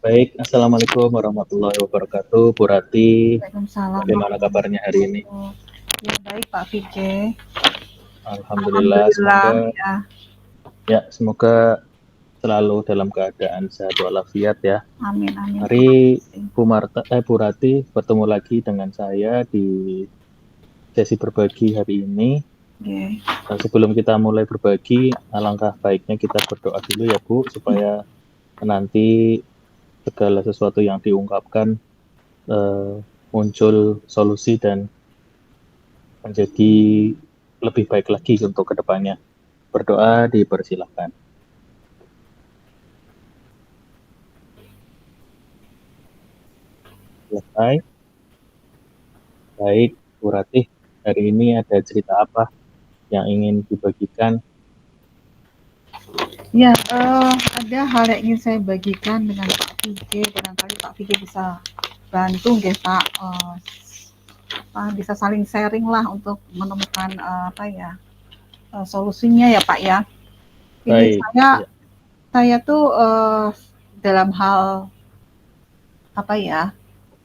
Baik, Assalamualaikum warahmatullahi wabarakatuh, Bu Rati. Waalaikumsalam Bagaimana warahmatullahi kabarnya hari ini? wabarakatuh. Ya baik Pak VJ. Alhamdulillah, Alhamdulillah semoga ya. semoga selalu dalam keadaan sehat walafiat ya. Amin amin. Terima Hari kasih. Bu Rati bertemu lagi dengan saya di sesi berbagi hari ini. Oke. Sebelum kita mulai berbagi, alangkah baiknya kita berdoa dulu ya Bu, supaya nanti segala sesuatu yang diungkapkan eh, muncul solusi dan menjadi lebih baik lagi untuk kedepannya. Berdoa dipersilahkan. Selesai. Baik, Bu Ratih, hari ini ada cerita apa yang ingin dibagikan? Ya, ada hal yang ingin saya bagikan dengan Pak VJ. Barangkali Pak VJ bisa bantu nggih Pak. Bisa saling sharing lah untuk menemukan solusinya ya Pak ya. Ini Baik, ya, saya tuh dalam hal apa ya,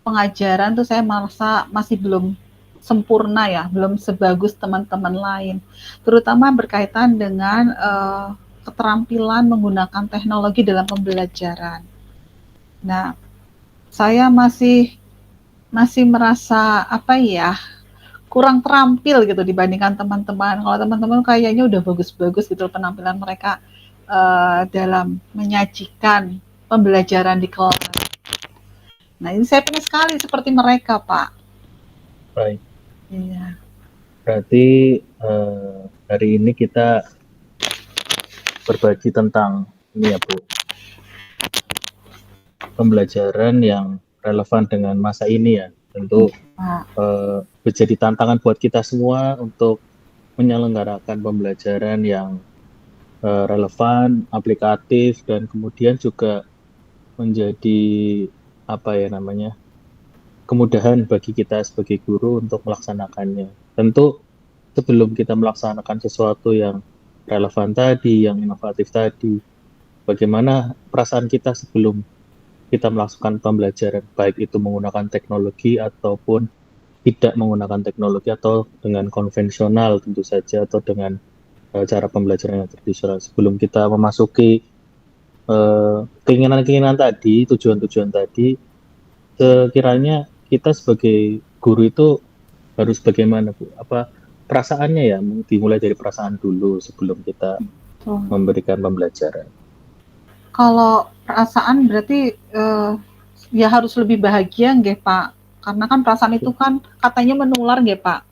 pengajaran tuh saya merasa masih belum sempurna ya, belum sebagus teman-teman lain. Terutama berkaitan dengan keterampilan menggunakan teknologi dalam pembelajaran. Nah, saya masih masih merasa apa ya, kurang terampil gitu dibandingkan teman-teman. Kalau teman-teman kayaknya udah bagus-bagus gitu penampilan mereka dalam menyajikan pembelajaran di kelas. Nah, ini saya pengen sekali seperti mereka, Pak. baik. Iya. Berarti hari ini kita berbagi tentang ini ya Bu, pembelajaran yang relevan dengan masa ini ya. Tentu Pak. menjadi tantangan buat kita semua untuk menyelenggarakan pembelajaran yang relevan, aplikatif, dan kemudian juga menjadi apa ya namanya, kemudahan bagi kita sebagai guru untuk melaksanakannya. Tentu sebelum kita melaksanakan sesuatu yang relevan tadi, yang inovatif tadi, bagaimana perasaan kita sebelum kita melakukan pembelajaran, baik itu menggunakan teknologi ataupun tidak menggunakan teknologi atau dengan konvensional tentu saja atau dengan cara pembelajaran yang tradisional. Sebelum kita memasuki keinginan-keinginan tadi, tujuan-tujuan tadi, sekiranya kita sebagai guru itu harus bagaimana, Bu? Apa perasaannya ya? Dimulai dari perasaan dulu sebelum kita Tuh. memberikan pembelajaran. Kalau perasaan berarti ya harus lebih bahagia nggih, Pak. Karena kan perasaan itu kan katanya menular nggih, Pak.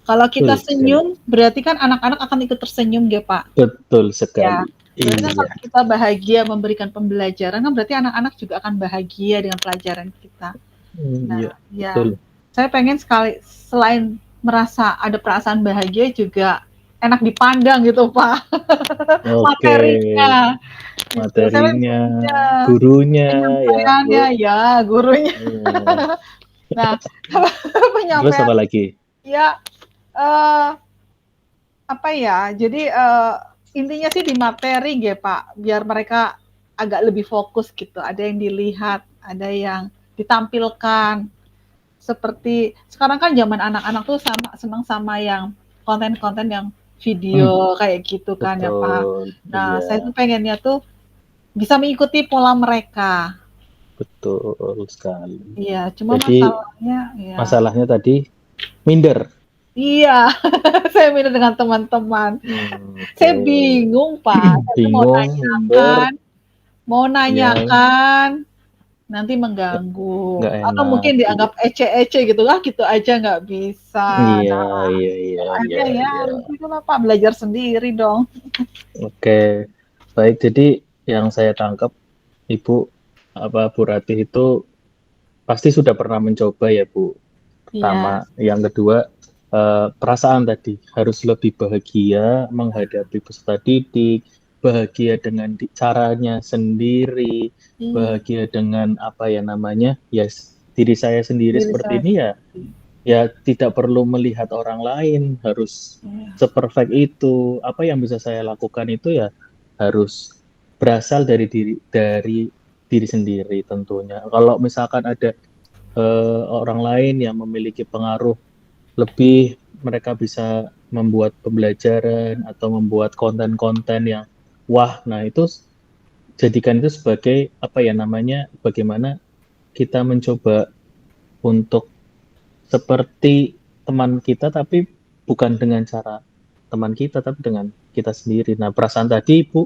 Kalau kita Betul sekali. senyum, berarti kan anak-anak akan ikut tersenyum nggih, Pak. Betul Ya. sekali. Berarti kan Iya, kalau kita bahagia memberikan pembelajaran kan berarti anak-anak juga akan bahagia dengan pelajaran kita. iya, Nah, betul. ya, saya pengen sekali selain merasa ada perasaan bahagia juga enak dipandang gitu, Pak. Oke, Materinya. Gitu. Saya materinya, ya, gurunya ya, penyampaiannya Bu. ya, gurunya. Iya. Nah, Terus penyampaian apa lagi? ya eh apa ya? Jadi intinya sih di materi ya, Pak, biar mereka agak lebih fokus gitu. Ada yang dilihat, ada yang ditampilkan. Seperti sekarang kan zaman anak-anak tuh sama senang sama yang konten-konten yang Hmm, video kayak gitu kan ya, Pak. betul. Nah, Iya, saya tuh pengennya tuh bisa mengikuti pola mereka. betul sekali. Iya, cuma Jadi masalahnya ya masalahnya tadi minder. iya, saya minta dengan teman-teman. Oke. Saya bingung, Pak. Saya tuh Bingung, minder, mau ya nanyakan, nanti mengganggu. nggak Atau enak. mungkin Iya, dianggap ece-ece gitu, ah gitu aja nggak bisa. iya, Nah, iya, iya, iya, akhirnya ya iya. udahlah Pak, belajar sendiri dong. Oke, baik. Jadi yang saya tangkap, Ibu apa Bu Ratih itu pasti sudah pernah mencoba ya Bu. Iya, Pertama, yang kedua perasaan tadi harus lebih bahagia menghadapi peserta didik, bahagia dengan caranya sendiri, iya, bahagia dengan apa ya namanya, ya diri saya sendiri diri seperti saya ini ya, sendiri. ya tidak perlu melihat orang lain harus Iya, seperfect itu. Apa yang bisa saya lakukan itu ya harus berasal dari diri sendiri tentunya. Kalau misalkan ada orang lain yang memiliki pengaruh lebih, mereka bisa membuat pembelajaran atau membuat konten-konten yang wah, nah itu jadikan itu sebagai apa ya namanya, bagaimana kita mencoba untuk seperti teman kita, tapi bukan dengan cara teman kita, tapi dengan kita sendiri. Nah, perasaan tadi Ibu,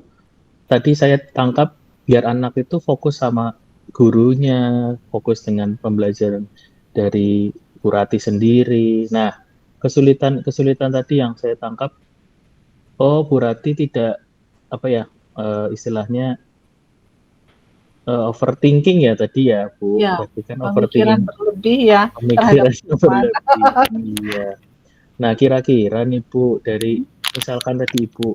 tadi saya tangkap biar anak itu fokus sama gurunya, fokus dengan pembelajaran dari Bu Rati sendiri. Nah, kesulitan tadi yang saya tangkap, oh Bu Rati tidak apa ya istilahnya overthinking ya tadi ya Bu. Ya, Berarti kan pemikiran overthinking, berlebih ya terhadap pemikiran teman. berlebih. Iya. Nah, kira-kira nih Bu, dari misalkan tadi Ibu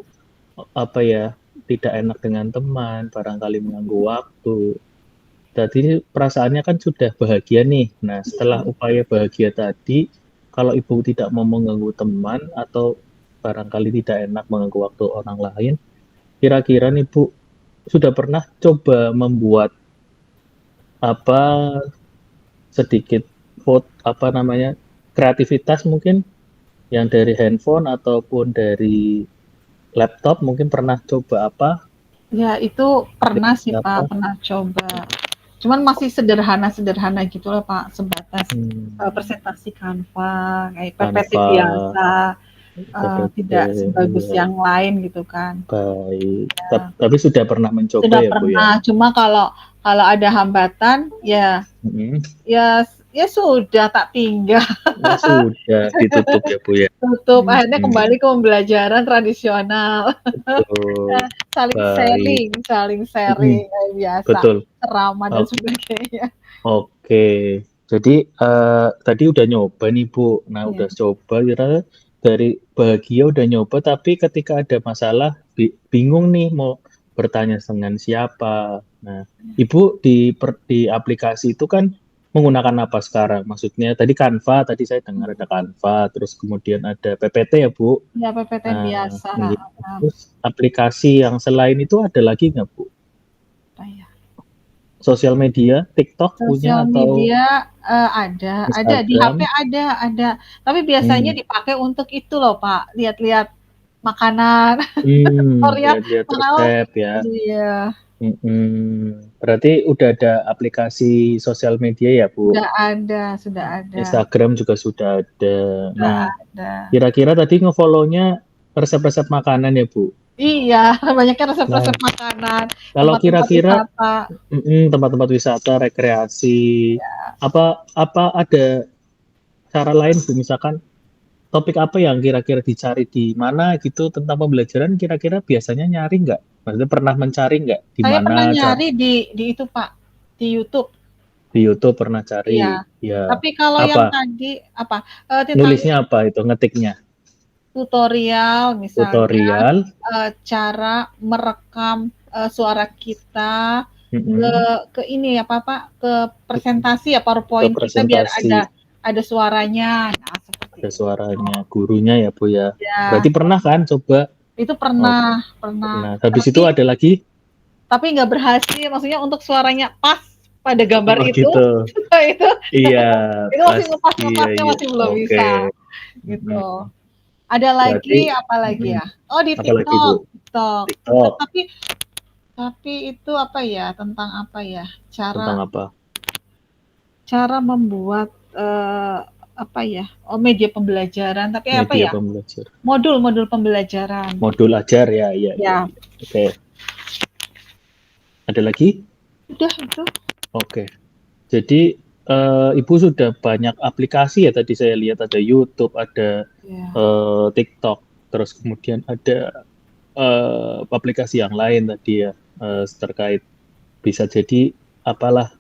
apa ya tidak enak dengan teman, barangkali mengganggu waktu. Tadi perasaannya kan sudah bahagia nih. Nah, setelah upaya bahagia tadi, kalau Ibu tidak mau mengganggu teman atau barangkali tidak enak mengganggu waktu orang lain, kira-kira nih Bu, sudah pernah coba membuat apa sedikit apa namanya kreativitas mungkin yang dari handphone ataupun dari laptop, mungkin pernah coba apa? Ya, itu pernah sih Apa? Pak, pernah coba. Cuman masih sederhana-sederhana gitu loh Pak, sebatas presentasi Canva, kayak PPT Canva, biasa, PPT, tidak sebagus iya, yang lain gitu kan. baik. Ya, Tapi sudah pernah mencoba sudah ya Bu ya? pernah, cuma kalau kalau ada hambatan, ya Mm-mm. ya ya sudah tak tinggal, Oh, sudah ditutup ya Bu ya? tutup, akhirnya Mm-mm. kembali ke pembelajaran tradisional. Betul, baik. Saling Mm-mm. sharing kayak biasa, Betul. ceramah dan O- sebagainya. Oke. Jadi tadi udah nyoba nih Bu. Nah, Ya. udah coba kira dari bahagia udah nyoba, tapi ketika ada masalah bingung nih mau bertanya dengan siapa. Nah, Ibu di aplikasi itu kan menggunakan apa sekarang? Maksudnya tadi Canva, tadi saya dengar ada Canva, terus kemudian ada PPT ya Bu. Ya PPT Nah, biasa, iya. Terus aplikasi yang selain itu ada lagi nggak Bu? apa ya, Sosial media, TikTok punya sosial atau media, ada di HP Instagram? ada, tapi biasanya Hmm. dipakai untuk itu loh Pak, lihat-lihat makanan, tutorial Lihat-lihat makanan. resep ya. Iya, Berarti udah ada aplikasi sosial media ya, Bu? sudah ada, Instagram juga sudah ada. sudah Nah, ada. kira-kira tadi ngefollow-nya resep-resep makanan ya, Bu? Iya, banyaknya resep-resep Nah, makanan, kalau tempat-tempat kira-kira wisata. tempat-tempat wisata, rekreasi, apa ada cara lain, Bu? Misalkan topik apa yang kira-kira dicari di mana gitu tentang pembelajaran, kira-kira biasanya nyari nggak? Maksudnya pernah mencari nggak di Saya pernah mana cara? nyari di itu Pak, di YouTube. Di YouTube pernah cari, Iya. ya. Tapi kalau yang Apa? tadi apa, tentang Nulisnya apa itu? Ngetiknya? tutorial misalnya, Tutorial. cara merekam, suara kita ke mm-mm, ini ya Pak, ke presentasi ya, ke PowerPoint kita biar presentasi, ada suaranya. Nah, seperti ada itu. suaranya, gurunya ya Bu ya. Ya, Berarti pernah kan coba? itu Oh, pernah pernah. pernah. Habis itu ada lagi? Tapi nggak berhasil, maksudnya untuk suaranya pas pada gambar Oh itu, gitu. itu Iya, itu masih pas. Iya, ngepas-ngepasnya iya. masih belum Oke. bisa, Mm-mm. gitu. Ada Berarti, lagi, apa lagi mm-mm. ya? Oh, di Apa lagi Bu? TikTok, TikTok. tapi itu apa ya, tentang apa ya, Tentang cara apa? cara membuat, apa ya, oh media pembelajaran, tapi apa Media ya, pembelajaran. modul-modul pembelajaran. Modul ajar ya, iya, iya, Ya, iya. Oke. Ada lagi? udah itu. Oke. Jadi Ibu sudah banyak aplikasi ya, tadi saya lihat ada YouTube, ada Ya. TikTok, terus kemudian ada aplikasi yang lain tadi ya, terkait bisa jadi apalah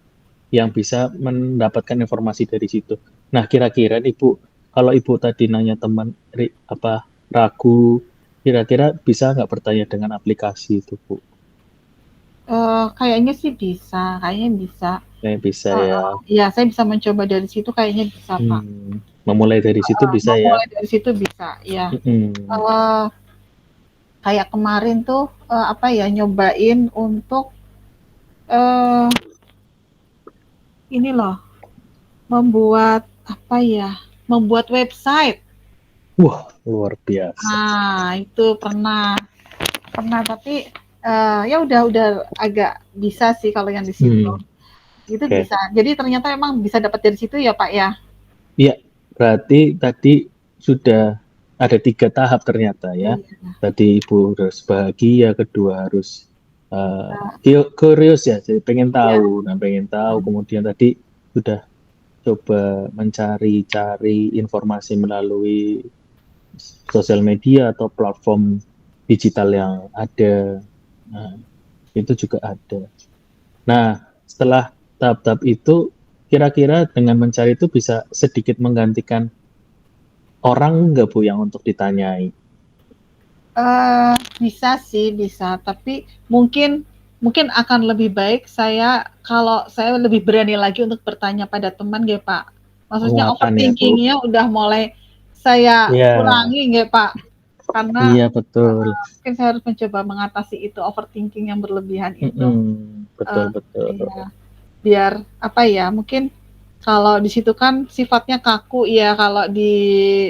yang bisa mendapatkan informasi dari situ. Nah, kira-kira Ibu, kalau Ibu tadi nanya teman apa ragu, kira-kira bisa nggak bertanya dengan aplikasi itu, Bu? Kayaknya sih bisa, kayaknya bisa. Bisa ya. Iya, saya bisa mencoba dari situ, kayaknya bisa, Pak. Memulai dari situ bisa ya. Memulai dari situ bisa, ya. Mm-mm. Kayak kemarin tuh, apa ya, nyobain untuk eh ini loh, membuat apa ya? Membuat website. Wah, luar biasa. Ah, itu pernah tapi ya udah agak bisa sih kalau yang di situ. Itu Oke. bisa. Jadi ternyata emang bisa dapat dari situ ya, Pak ya? Iya, berarti tadi sudah ada 3 tahap ternyata ya. Iya. Tadi Ibu harus bahagia, kedua harus Nah, curious ya, jadi pengen iya. tahu. Nah, pengen tahu, kemudian tadi sudah coba mencari-cari informasi melalui sosial media atau platform digital yang ada. Nah, itu juga ada. Nah, setelah tahap-tahap itu, kira-kira dengan mencari itu bisa sedikit menggantikan orang nggak Bu yang untuk ditanyai? Bisa sih, bisa. Tapi mungkin mungkin akan lebih baik kalau saya lebih berani lagi untuk bertanya pada teman nggih, Pak. Maksudnya Penguatan ya Bu? overthinking-nya udah mulai saya Iya, kurangi nggih, Pak. Karena iya betul. mungkin saya harus mencoba mengatasi itu overthinking yang berlebihan itu. Betul, Eee, betul. iya. Biar apa ya, mungkin kalau di situ kan sifatnya kaku ya kalau di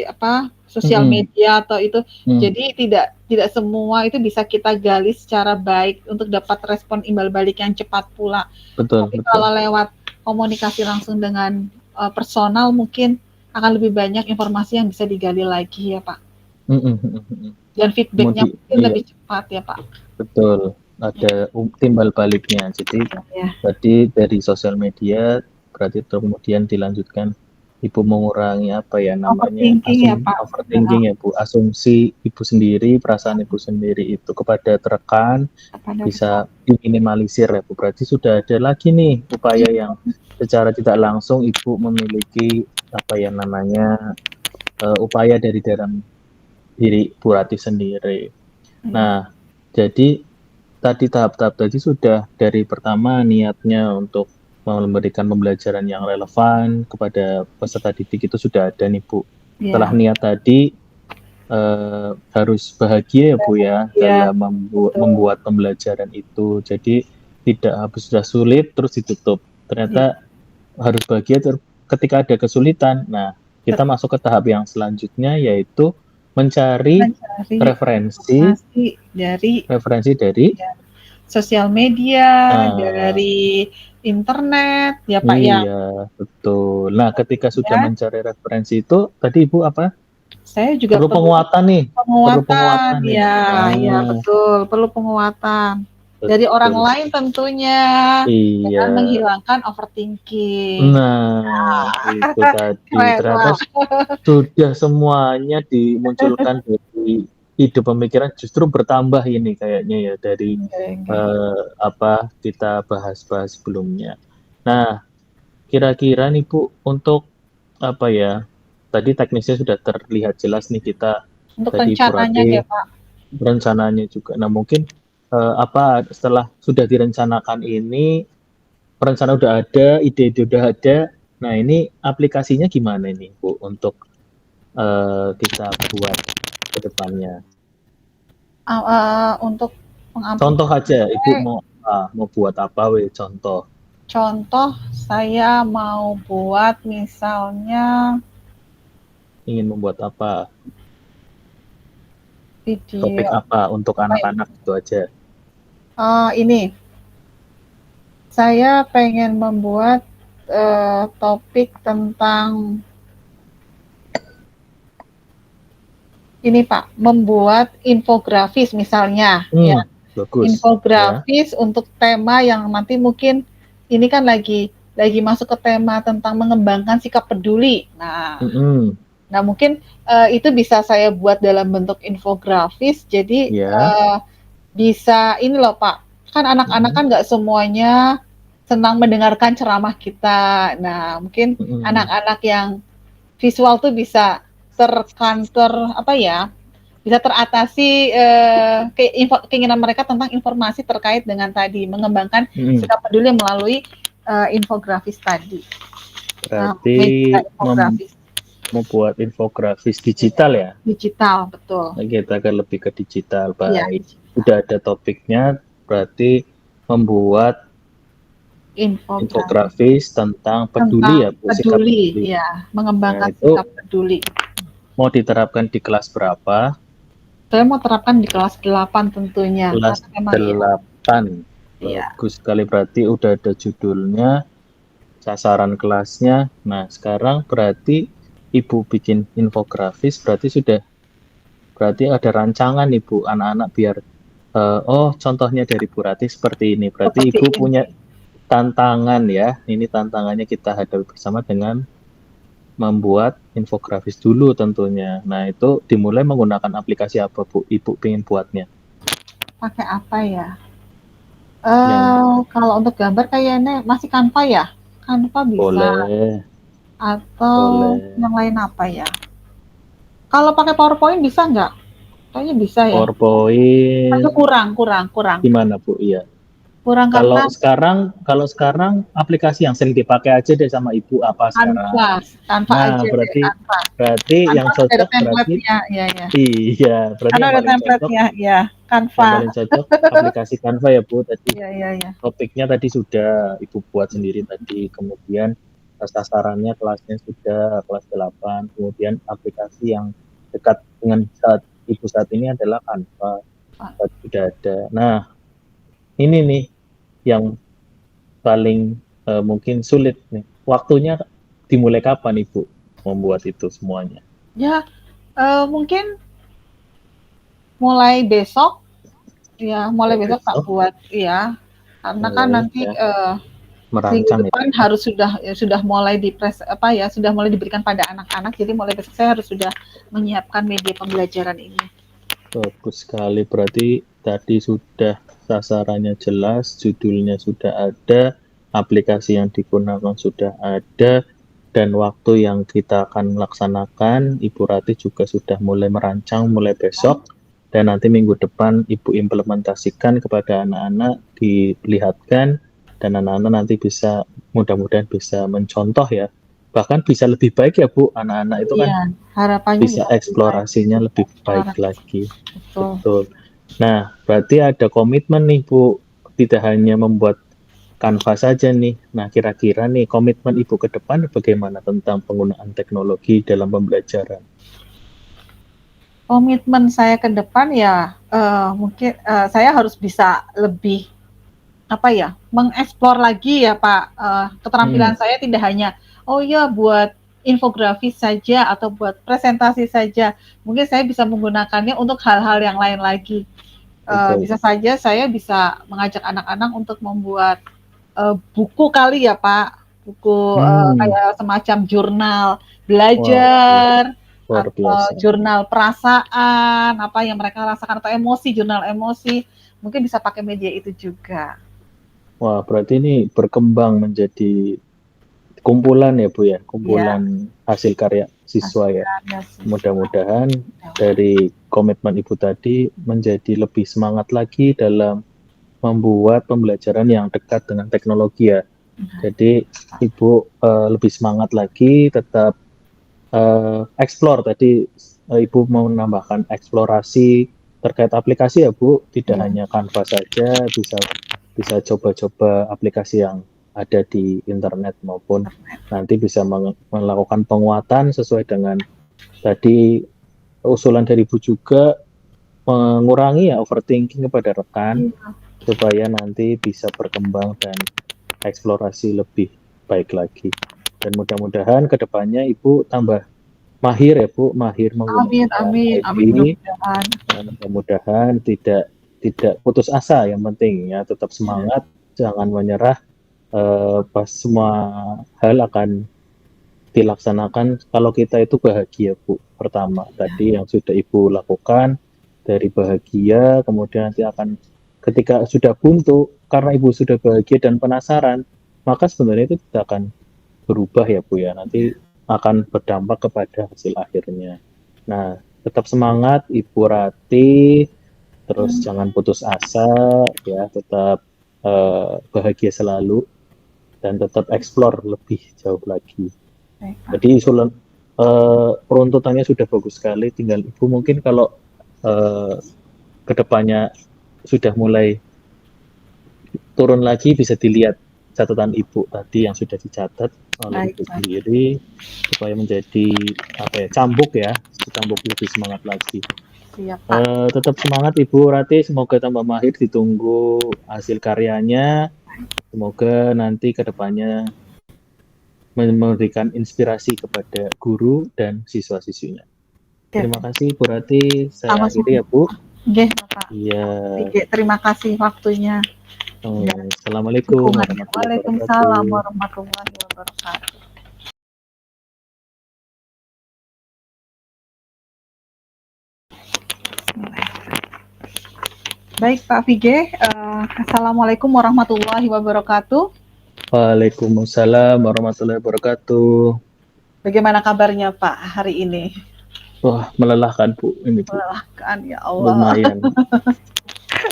apa, sosial Mm-mm, media atau itu. mm, Jadi tidak tidak semua itu bisa kita gali secara baik untuk dapat respon imbal balik yang cepat pula. betul, Tapi betul. kalau lewat komunikasi langsung dengan, personal mungkin akan lebih banyak informasi yang bisa digali lagi ya, Pak. Mm-mm, mm-mm. Dan feedback-nya mungkin Iya, lebih cepat ya, Pak. betul. Ada timbal baliknya. Jadi Ya, tadi dari sosial media, berarti kemudian dilanjutkan Ibu mengurangi apa ya namanya overthinking ya, Pak. Heeh, overthinking ya Bu, asumsi Ibu sendiri, perasaan Ibu sendiri itu kepada rekan kepada rekan. bisa diminimalisir ya Bu. Berarti sudah ada lagi nih upaya yang secara tidak langsung Ibu memiliki apa ya namanya upaya dari dalam diri Bu Rati sendiri. Iya. Nah, jadi tadi tahap-tahap tadi sudah dari pertama niatnya untuk memberikan pembelajaran yang relevan kepada peserta didik itu sudah ada nih Bu. Setelah Iya. niat tadi harus bahagia ya Bu ya Iya, dalam betul. membuat pembelajaran itu. Jadi tidak habis sudah sulit terus ditutup. Iya, Ternyata harus bahagia ketika ada kesulitan. Nah, kita betul. masuk ke tahap yang selanjutnya yaitu mencari Mencari referensi informasi dari referensi dari ya, sosial media, eh, dari internet, ya Pak ya. iya, betul. Nah, ketika sudah Kemudian mencari referensi itu, tadi Ibu apa? saya juga Perlu perlu penguatan nih, perlu penguatan, penguatan nih. ya, ya Ah, betul, perlu penguatan dari orang betul. lain tentunya Iya. dengan menghilangkan overthinking. Nah, itu tadi. Keren, Ternyata Wak. sudah semuanya dimunculkan dari ide pemikiran justru bertambah ini kayaknya ya dari Oke. apa kita bahas-bahas sebelumnya. Nah, kira-kira nih Bu, untuk apa ya? Tadi teknisnya sudah terlihat jelas nih kita Untuk tadi Bu rencananya Rati ya Pak. rencananya juga. Nah, mungkin apa setelah sudah direncanakan ini, perencanaan udah ada, ide-ide udah ada. Nah, ini aplikasinya gimana nih Bu untuk kita buat ke depannya? Untuk Contoh aja, Ibu mengaplikasikan mau buat apa we contoh? contoh saya mau buat misalnya Ingin membuat apa? Topik video apa untuk apa ya? anak-anak itu aja? Ini saya pengen membuat topik tentang ini Pak, membuat infografis misalnya ya. Bagus ya. Infografis untuk tema yang nanti mungkin ini kan lagi masuk ke tema tentang mengembangkan sikap peduli. Mm-mm. Nah, mungkin itu bisa saya buat dalam bentuk infografis. Jadi Ya. bisa ini loh Pak, kan anak-anak Mm-mm. kan nggak semuanya senang mendengarkan ceramah kita. Nah, mungkin Mm-mm. anak-anak yang visual tuh bisa apa ya, bisa teratasi keinginan mereka tentang informasi terkait dengan tadi mengembangkan Mm-mm. sikap peduli melalui infografis tadi. Berarti Media infografis membuat infografis digital ya. digital, betul. Nah, kita akan lebih ke digital. Iya, Baik. digital. Sudah ada topiknya, berarti membuat infografis tentang peduli tentang ya Bu, sikap peduli, peduli. ya, Nah, mengembangkan itu sikap peduli. mau diterapkan di kelas berapa? Saya mau terapkan di kelas 8 tentunya, Kelas karena memang ya, 8. iya, Bagus sekali, berarti udah ada judulnya, sasaran kelasnya. Nah, sekarang berarti Ibu bikin infografis, berarti ada rancangan Ibu anak-anak biar oh contohnya dari Bu Rati seperti ini. Berarti seperti Ibu punya ini. tantangan ya. Ini tantangannya kita hadapi bersama dengan membuat infografis dulu tentunya. Nah, itu dimulai menggunakan aplikasi apa Bu? Ibu ingin buatnya. Pakai apa ya? Yang Kalau untuk gambar kayaknya masih Canva ya? Canva bisa, boleh, atau boleh. yang lain apa ya? Kalau pakai PowerPoint bisa nggak? Kayaknya bisa ya. Atau PowerPoint kurang, kurang, kurang. gimana Bu? Iya. Kurang Kalau karena sekarang, kalau sekarang aplikasi yang sering dipakai aja deh sama Ibu apa sekarang? Canva, Canva Nah, aja deh, berarti Canva. berarti yang Canva sudah ada cocok berarti template-nya, ya, ya. iya, berarti Karena yang ada paling cocok template-nya, ya, yang Canva. paling cocok aplikasi Canva ya Bu. Tadi Iya, iya, iya. topiknya tadi sudah Ibu buat sendiri tadi. Kemudian sasarannya kelasnya sudah kelas 8. Kemudian aplikasi yang dekat dengan saat Ibu saat ini adalah Canva. Sudah ada. Nah, ini nih yang paling mungkin sulit nih. Waktunya dimulai kapan Ibu membuat itu semuanya? Ya, mungkin mulai besok, ya, mulai Mulai besok tak besok, buat, ya. Karena kan mulai nanti ya minggu merancang ya. depan harus sudah mulai sudah mulai diberikan pada anak-anak. Jadi mulai besok saya harus sudah menyiapkan media pembelajaran ini. Bagus sekali. Berarti tadi sudah sasarannya jelas, judulnya sudah ada, aplikasi yang digunakan sudah ada, dan waktu yang kita akan melaksanakan, Ibu Rati juga sudah mulai merancang mulai besok, dan nanti minggu depan Ibu implementasikan kepada anak-anak, dilihatkan, dan anak-anak nanti bisa, mudah-mudahan bisa mencontoh ya. Bahkan bisa lebih baik ya Bu, anak-anak itu kan Iya, harapannya bisa bisa lebih baik. eksplorasinya lebih baik Eksplorasi, lagi. betul. Betul. Nah, berarti ada komitmen nih Bu, tidak hanya membuat Canva saja nih. Nah, kira-kira nih komitmen Ibu ke depan bagaimana tentang penggunaan teknologi dalam pembelajaran? Komitmen saya ke depan ya, mungkin saya harus bisa lebih mengeksplor lagi ya Pak, keterampilan saya tidak hanya, oh ya buat infografis saja atau buat presentasi saja, mungkin saya bisa menggunakannya untuk hal-hal yang lain lagi. Betul. Bisa saja saya bisa mengajak anak-anak untuk membuat, buku kali ya Pak, buku, kayak semacam jurnal Wah, belajar, luar atau biasa. jurnal perasaan, apa yang mereka rasakan, atau emosi, jurnal emosi, mungkin bisa pakai media itu juga. Wah, berarti ini berkembang menjadi kumpulan ya Bu ya, Iya, kumpulan hasil karya siswa ya. asalnya siswa. Mudah-mudahan dari komitmen Ibu tadi menjadi lebih semangat lagi dalam membuat pembelajaran yang dekat dengan teknologi ya. Jadi Ibu lebih semangat lagi, tetap explore tadi Ibu mau menambahkan eksplorasi terkait aplikasi ya Bu, tidak Iya. hanya Canva saja, bisa bisa coba-coba aplikasi yang ada di internet maupun nanti bisa melakukan penguatan sesuai dengan tadi usulan dari Ibu juga mengurangi ya overthinking kepada rekan Iya. supaya nanti bisa berkembang dan eksplorasi lebih baik lagi. Dan mudah-mudahan kedepannya Ibu tambah mahir ya Bu, mahir Amin, menggunakan amin, IT. amin, mudah-mudahan. Mudah-mudahan tidak tidak putus asa, yang penting ya tetap Iya. semangat, jangan menyerah. Pas semua hal akan dilaksanakan kalau kita itu bahagia Bu. Pertama tadi yang sudah Ibu lakukan dari bahagia, kemudian nanti akan ketika sudah buntu karena Ibu sudah bahagia dan penasaran, maka sebenarnya itu tidak akan berubah ya Bu ya. Nanti akan berdampak kepada hasil akhirnya. Nah, tetap semangat Ibu Rati, terus jangan putus asa ya, tetap bahagia selalu dan tetap explore lebih jauh lagi. Baik, Pak. Jadi usulan peruntutannya sudah bagus sekali, tinggal Ibu mungkin kalau kedepannya sudah mulai turun lagi bisa dilihat catatan Ibu tadi yang sudah dicatat oleh Baik, Ibu baik. sendiri supaya menjadi cambuk ya, cambuk lebih semangat lagi. Siap, Pak. Tetap semangat Ibu Rati, semoga tambah mahir, ditunggu hasil karyanya, semoga nanti kedepannya memberikan inspirasi kepada guru dan siswa-siswinya. Terima kasih Bu Rati, saya akhiri ya Bu. Nggih, Bapak. Iya. Terima kasih waktunya. Assalamualaikum warahmatullahi Waalaikumsalam wabarakatuh. warahmatullahi wabarakatuh. Baik Pak Fige, Assalamualaikum warahmatullahi wabarakatuh. Waalaikumsalam warahmatullahi wabarakatuh. Bagaimana kabarnya Pak hari ini? Wah, melelahkan Bu ini Bu. Melelahkan ya Allah.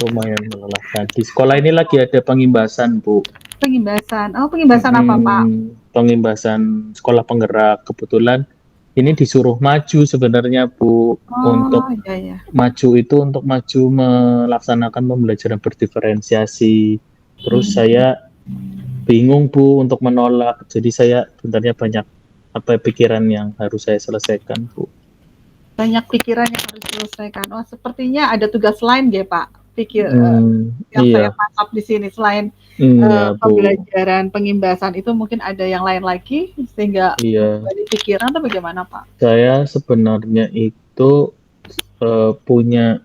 Lumayan melelahkan. Di sekolah ini lagi ada pengimbasan Bu. Pengimbasan. Oh, pengimbasan apa Pak? Pengimbasan sekolah penggerak. Kebetulan ini disuruh maju sebenarnya Bu. Untuk iya. maju itu untuk maju melaksanakan pembelajaran berdiferensiasi. Terus saya bingung Bu untuk menolak. Jadi saya sebenarnya banyak pikiran yang harus saya selesaikan Bu. Banyak pikiran yang harus diselesaikan. Oh, sepertinya ada tugas lain ya Pak. Yang saya tangkap di sini selain pembelajaran pengimbasan itu mungkin ada yang lain lagi sehingga banyak pikiran atau bagaimana Pak? Saya sebenarnya itu punya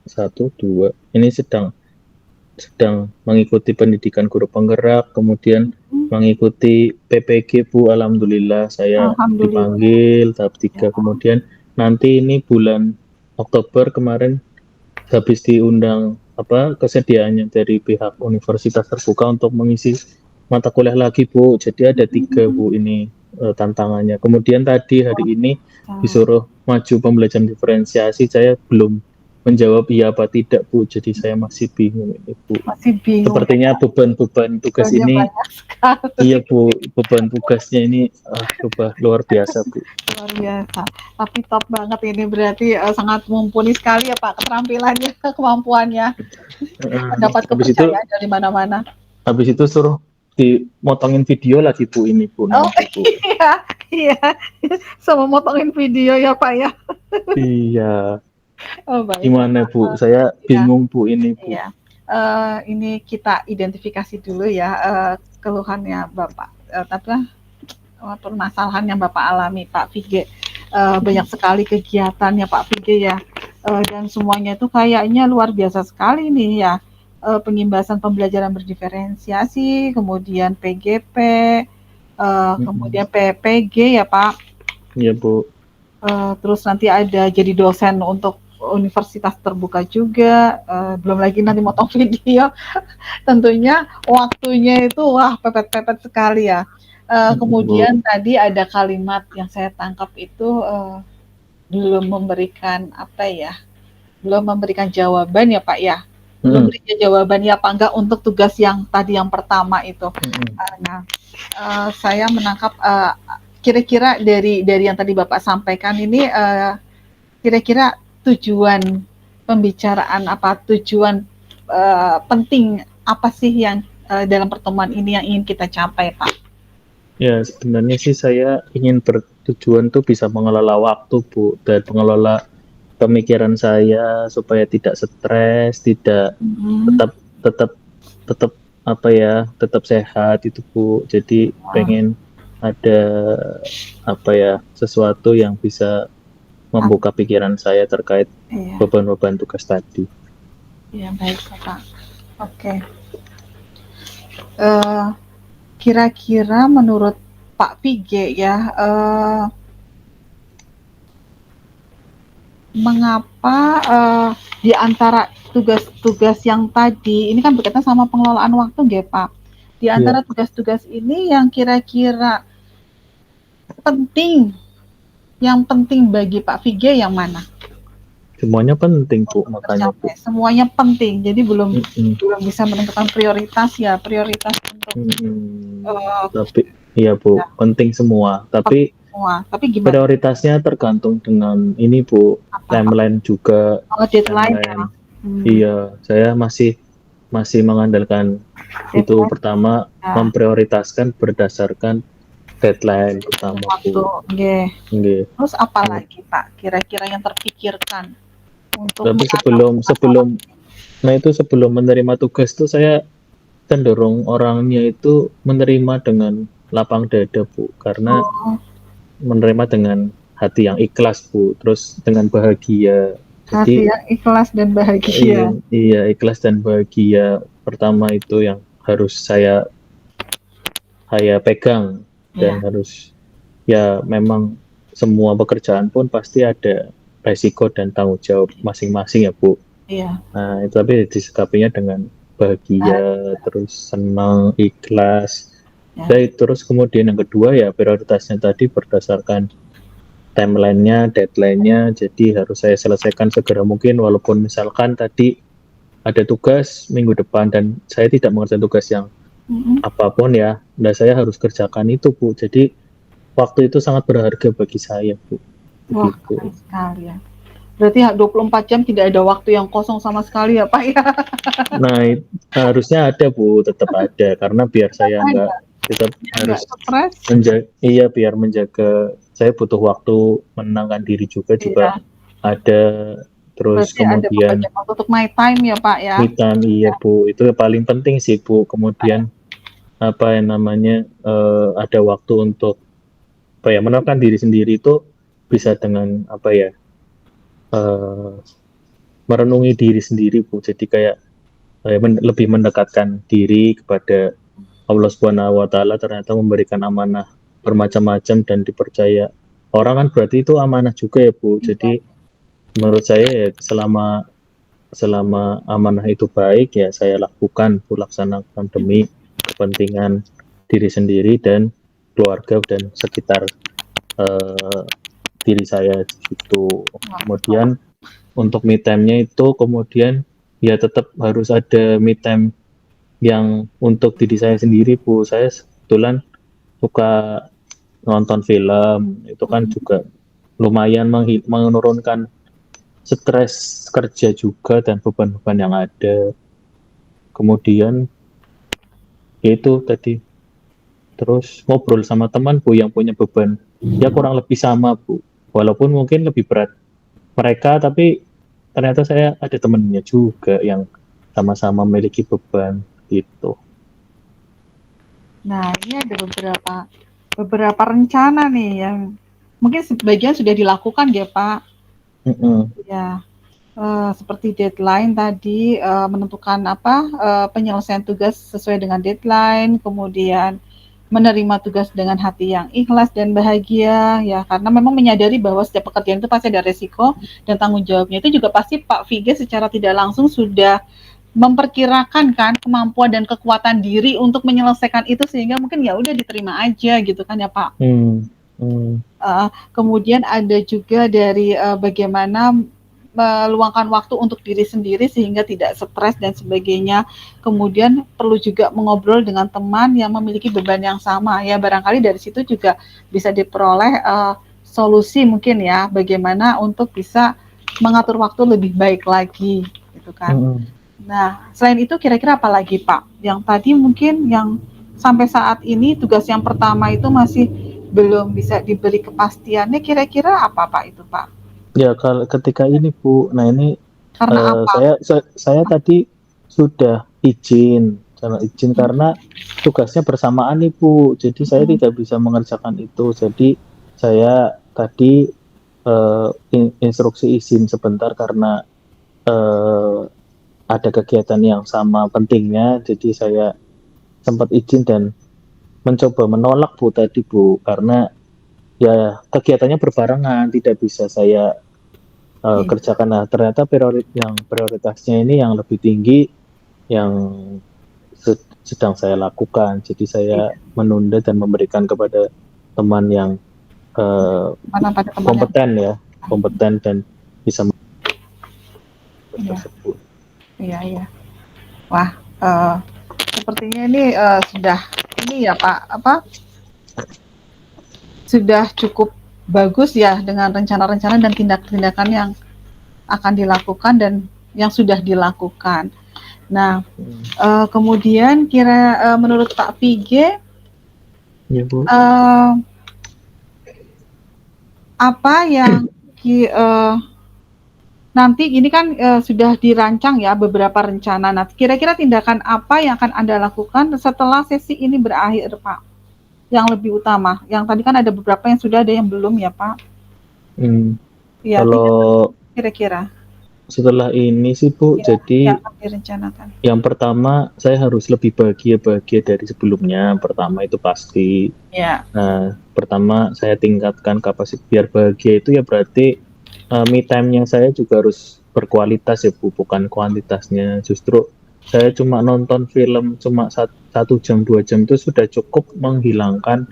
1, 2. Ini sedang mengikuti pendidikan guru penggerak, kemudian mengikuti PPG Bu. Alhamdulillah saya dipanggil tahap 3. Kemudian nanti ini bulan Oktober kemarin habis diundang kesediaannya dari pihak Universitas Terbuka untuk mengisi mata kuliah lagi Bu. Jadi ada 3 Bu ini tantangannya. Kemudian tadi hari ini disuruh maju pembelajaran diferensiasi, saya belum menjawab iya apa tidak Bu. Jadi saya masih bingung ini Bu. Masih bingung. Sepertinya beban tugas ini iya Bu, beban tugasnya ini luar biasa Bu. Luar biasa. Tapi top banget ini, berarti sangat mumpuni sekali ya Pak keterampilannya, kemampuannya. Dapat kepercayaan dari mana-mana. Habis itu suruh dimotongin video lagi Bu ini Bu. Bu. Iya. Sama motongin video ya Pak ya. Iya. Oh, baik. Gimana Bu? Saya bingung Bu ini Bu. Iya. Ini kita identifikasi dulu ya keluhannya Bapak. Tapi permasalahan yang Bapak alami Pak Fige. Banyak sekali kegiatannya Pak Fige ya. Dan semuanya itu kayaknya luar biasa sekali nih ya. Pengimbasan pembelajaran berdiferensiasi, kemudian PGP, kemudian PPG ya Pak. Iya Bu. Terus nanti ada jadi dosen untuk Universitas Terbuka juga, belum lagi nanti motong video. Tentunya waktunya itu pepet-pepet sekali ya. Kemudian tadi ada kalimat yang saya tangkap itu belum memberikan belum memberikan jawaban ya Pak ya. Belum memberikan jawaban ya Pak enggak untuk tugas yang tadi yang pertama itu. Saya menangkap kira-kira dari yang tadi Bapak sampaikan ini kira-kira tujuan pembicaraan tujuan penting apa sih yang dalam pertemuan ini yang ingin kita capai Pak? Ya sebenarnya sih saya ingin bertujuan tuh bisa mengelola waktu Bu, dan mengelola pemikiran saya supaya tidak stres, tidak tetap sehat itu Bu. Jadi pengen ada sesuatu yang bisa membuka pikiran saya terkait beban-beban tugas tadi. Iya baik Pak. Oke. Kira-kira menurut Pak Fige ya, mengapa di antara tugas-tugas yang tadi ini kan berkaitan sama pengelolaan waktu nggih Pak. Di antara tugas-tugas ini yang kira-kira yang penting bagi Pak Fige yang mana? Semuanya penting Bu, makanya Bu. Semuanya penting, jadi belum bisa menentukan prioritas untuk. Tapi iya Bu, penting semua. Tapi gimana? Prioritasnya tergantung dengan ini Bu, timeline juga. Deadline. Iya, saya masih masih mengandalkan itu. Deadline Pertama, ya, memprioritaskan berdasarkan deadline pertama, waktu. Bu. Nggih. Nggih. Terus apa lagi, Pak, kira-kira yang terpikirkan untuk Tapi mengatasi sebelum masalah? sebelum nah itu sebelum menerima tugas tuh saya cenderung orangnya itu menerima dengan lapang dada, Bu, karena Oh, menerima dengan hati yang ikhlas, Bu, terus dengan bahagia. hati Jadi yang ikhlas dan iya, bahagia. iya, ikhlas dan bahagia pertama itu yang harus saya pegang. Dan Iya, harus, ya memang semua pekerjaan pun pasti ada resiko dan tanggung jawab masing-masing ya, Bu. iya. Nah, itu tapi disikapinya dengan bahagia, terus senang, ikhlas. Ya. Dan terus kemudian yang kedua ya prioritasnya tadi berdasarkan timeline-nya, deadline-nya, jadi harus saya selesaikan segera mungkin walaupun misalkan tadi ada tugas minggu depan dan saya tidak mengerjakan tugas yang Mhm. apapun ya, dan saya harus kerjakan itu, Bu. Jadi waktu itu sangat berharga bagi saya, Bu. Wah, Begitu. keren sekali ya. Berarti 24 jam tidak ada waktu yang kosong sama sekali ya, Pak, ya? Nah, harusnya ada, Bu, tetap ada karena biar saya nggak Ada, tetap biar nggak harus stres. menjaga, iya, biar menjaga, saya butuh waktu menenangkan diri juga Iya, ada, terus berarti ada kemudian pembagian waktu untuk my time ya, Pak, ya? me time, iya, Ya, Bu, itu yang paling penting sih, Bu. Kemudian apa yang namanya, ada waktu untuk apa ya, menenangkan diri sendiri itu bisa dengan apa ya, eh, merenungi diri sendiri, Bu. Jadi kayak lebih mendekatkan diri kepada Allah Subhanahu wa taala, ternyata memberikan amanah bermacam-macam dan dipercaya. Orang kan berarti itu amanah juga ya, Bu. iya, Jadi menurut saya ya selama selama amanah itu baik ya saya lakukan, Bu, laksanakan demi kepentingan diri sendiri dan keluarga dan sekitar eh, diri saya gitu. wah, Kemudian untuk me time-nya itu kemudian ya tetap harus ada me time yang untuk diri saya sendiri, Bu. Saya kebetulan suka nonton film, itu kan mhm, juga lumayan menurunkan stres kerja juga dan beban-beban yang ada. Kemudian ya itu tadi, terus ngobrol sama teman, Bu, yang punya beban ya kurang lebih sama, Bu. Walaupun mungkin lebih berat mereka, tapi ternyata saya ada temennya juga yang sama-sama memiliki beban gitu. Nah, ini ada beberapa rencana nih yang mungkin sebagian sudah dilakukan ya, Pak. Mm-mm. Ya, seperti deadline tadi, menentukan apa, penyelesaian tugas sesuai dengan deadline, kemudian menerima tugas dengan hati yang ikhlas dan bahagia, ya, karena memang menyadari bahwa setiap pekerjaan itu pasti ada resiko dan tanggung jawabnya. Itu juga pasti Pak Viga secara tidak langsung sudah memperkirakan kan kemampuan dan kekuatan diri untuk menyelesaikan itu sehingga mungkin ya udah diterima aja gitu kan ya Pak. Hmm. Hmm. Kemudian ada juga dari bagaimana meluangkan waktu untuk diri sendiri sehingga tidak stres dan sebagainya. Kemudian perlu juga mengobrol dengan teman yang memiliki beban yang sama ya, barangkali dari situ juga bisa diperoleh solusi mungkin ya, bagaimana untuk bisa mengatur waktu lebih baik lagi gitu kan. Hmm. Nah, selain itu kira-kira apa lagi Pak? Yang tadi mungkin yang sampai saat ini tugas yang pertama itu masih belum bisa diberi kepastiannya, kira-kira apa Pak itu Pak? Ya, kalau ketika ini, Bu, nah ini Karena apa? saya tadi sudah izin karena tugasnya bersamaan nih, Bu. Jadi saya Mhm. tidak bisa mengerjakan itu. Jadi saya tadi instruksi izin sebentar karena eh, ada kegiatan yang sama pentingnya. Jadi saya sempat izin dan mencoba menolak, Bu, tadi, Bu, karena ya kegiatannya berbarengan, tidak bisa saya Iya, kerjakan. Nah, ternyata prioritasnya ini yang lebih tinggi yang sedang saya lakukan. Jadi saya iya. menunda dan memberikan kepada teman yang eh, Mana pada teman yang kompeten ya, kompeten dan bisa melakukan iya, tersebut. iya, iya. Wah, sepertinya ini sudah ini ya Pak, apa sudah cukup bagus ya dengan rencana-rencana dan tindak-tindakan yang akan dilakukan dan yang sudah dilakukan. Nah, Hmm. kemudian menurut Pak Pige, Ya Bu. apa yang nanti ini kan sudah dirancang ya beberapa rencana. Nah, kira-kira tindakan apa yang akan Anda lakukan setelah sesi ini berakhir, Pak? Yang lebih utama. Yang tadi kan ada beberapa yang sudah, ada yang belum ya, Pak? Ya, tindakan Kalau kira-kira setelah ini sih Bu, ya, yang jadi akan direncanakan. yang pertama saya harus lebih bahagia dari sebelumnya. Pertama itu pasti. Ya, Nah, pertama saya tingkatkan kapasitas biar bahagia itu ya berarti me time-nya saya juga harus berkualitas ya Bu, bukan kuantitasnya. Justru saya cuma nonton film cuma 1 jam 2 jam itu sudah cukup menghilangkan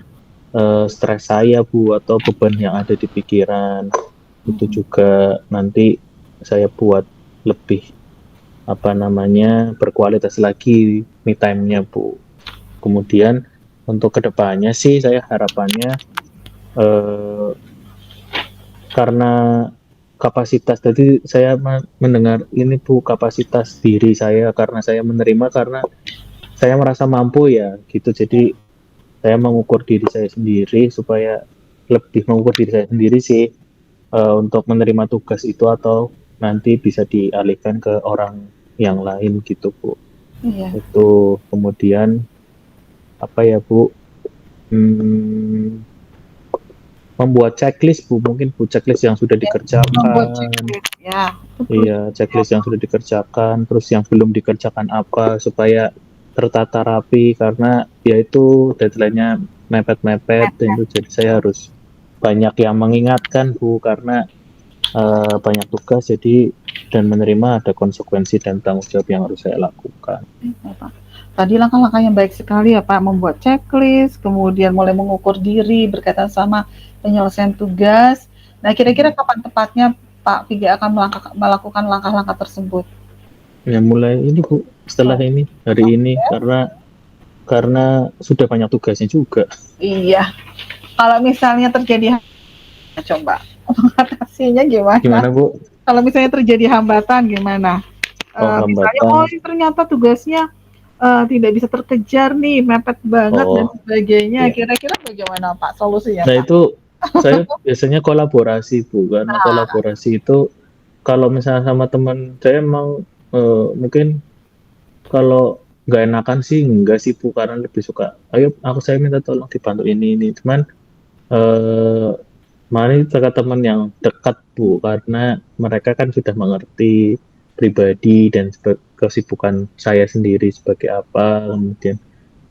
stres saya Bu, atau beban yang ada di pikiran. Itu juga nanti saya buat lebih apa namanya berkualitas lagi me time-nya Bu. Kemudian untuk kedepannya sih saya harapannya eh, karena kapasitas tadi saya mendengar ini Bu, kapasitas diri saya karena saya menerima karena saya merasa mampu ya gitu. Jadi saya mengukur diri saya sendiri supaya lebih mengukur diri saya sendiri sih untuk menerima tugas itu atau nanti bisa dialihkan ke orang yang lain gitu Bu. iya. Itu kemudian apa ya Bu, hmm, membuat checklist Bu, mungkin Bu, checklist yang sudah Ya, membuat dikerjakan. checklist ya, itu perlu. Iya, checklist yang sudah dikerjakan, terus yang belum dikerjakan apa supaya tertata rapi karena ya itu deadline-nya mepet-mepet dan itu jadi saya harus banyak yang mengingatkan Bu karena banyak tugas jadi dan menerima ada konsekuensi dan tanggung jawab yang harus saya lakukan. Ya, Pak. Tadi langkah-langkah yang baik sekali ya Pak, membuat checklist, kemudian mulai mengukur diri berkaitan sama penyelesaian tugas. Nah, kira-kira kapan tepatnya Pak Pigi akan melakukan langkah-langkah tersebut? Ya mulai ini Bu, setelah Oh, ini hari ini karena sudah banyak tugasnya juga. iya. Kalau misalnya terjadi coba mengatasinya gimana? Gimana Bu? Kalau misalnya terjadi hambatan gimana? Oh Misalnya, hambatan. oh ini ternyata tugasnya tidak bisa terkejar nih, mepet banget dan Oh sebagainya. iya. Kira-kira bagaimana Pak solusinya Nah Pak? itu saya biasanya kolaborasi Bu, karena kolaborasi itu kalau misalnya sama teman saya emang mungkin kalau nggak enakan sih enggak sih Bu, karena lebih suka ayo saya minta tolong dibantu ini cuman eh mana dekat teman yang dekat Bu, karena mereka kan sudah mengerti pribadi dan kesibukan saya sendiri sebagai apa, kemudian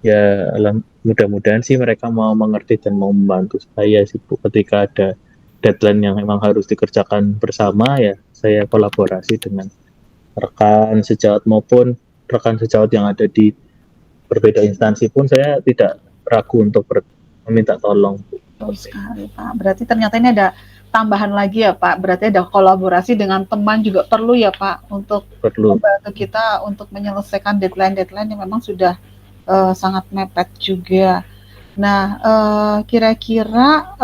ya mudah-mudahan sih mereka mau mengerti dan mau membantu saya sih Bu, ketika ada deadline yang memang harus dikerjakan bersama ya saya kolaborasi dengan rekan sejawat maupun rekan sejawat yang ada di berbeda instansi pun saya tidak ragu untuk meminta tolong Bu. Betul sekali Pak. Berarti ternyata ini ada tambahan lagi ya Pak. Berarti ada kolaborasi dengan teman juga perlu ya Pak untuk Perlu. membantu kita untuk menyelesaikan deadline-deadline yang memang sudah sangat mepet juga. Nah, kira-kira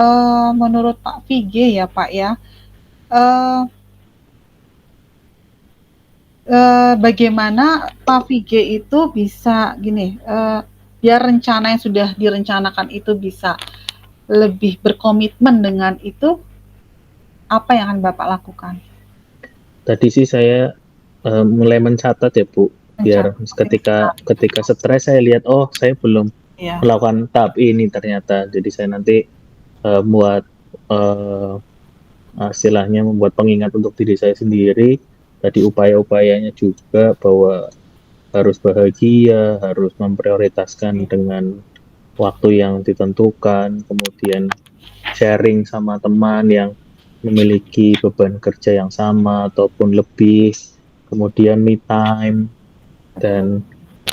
menurut Pak VG ya Pak ya, eh, bagaimana Pak VG itu bisa gini, biar rencana yang sudah direncanakan itu bisa lebih berkomitmen dengan itu, apa yang akan Bapak lakukan? Tadi sih saya mulai mencatat ya Bu, biar Mencatat, ketika stres saya lihat oh saya belum ya, melakukan tahap ini ternyata, jadi saya nanti buat eh, istilahnya membuat pengingat untuk diri saya sendiri, tadi upaya-upayanya juga bahwa harus bahagia, harus memprioritaskan dengan waktu yang ditentukan, kemudian sharing sama teman yang memiliki beban kerja yang sama ataupun lebih, kemudian me time dan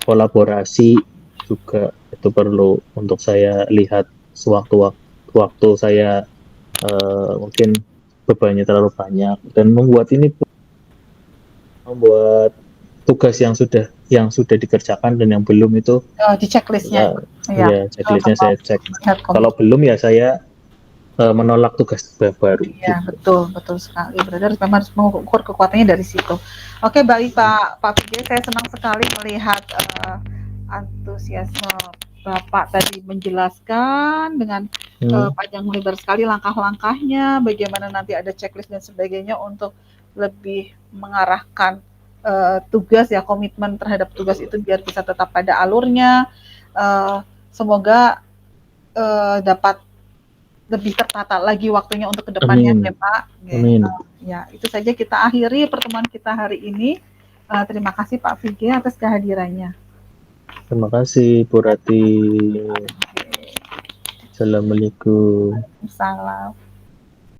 kolaborasi juga itu perlu untuk saya lihat sewaktu-waktu saya mungkin bebannya terlalu banyak, dan membuat tugas yang sudah dikerjakan dan yang belum itu di checklist-nya, ya, ya checklistnya saya cek. melihat Kalau belum ya saya menolak tugas baru Iya, gitu. betul sekali. Berarti memang harus mengukur kekuatannya dari situ. Oke, baik Pak Pigi, saya senang sekali melihat antusiasme Bapak tadi menjelaskan dengan Hmm. panjang lebar sekali langkah-langkahnya, bagaimana nanti ada checklist dan sebagainya untuk lebih mengarahkan tugas ya, komitmen terhadap tugas itu biar bisa tetap pada alurnya. Semoga dapat lebih tertata lagi waktunya untuk kedepannya Amin. ya Pak. Amin. Ya, itu saja kita akhiri pertemuan kita hari ini. Terima kasih Pak Vige atas kehadirannya. Terima kasih Bu Rati. Assalamualaikum. Salam.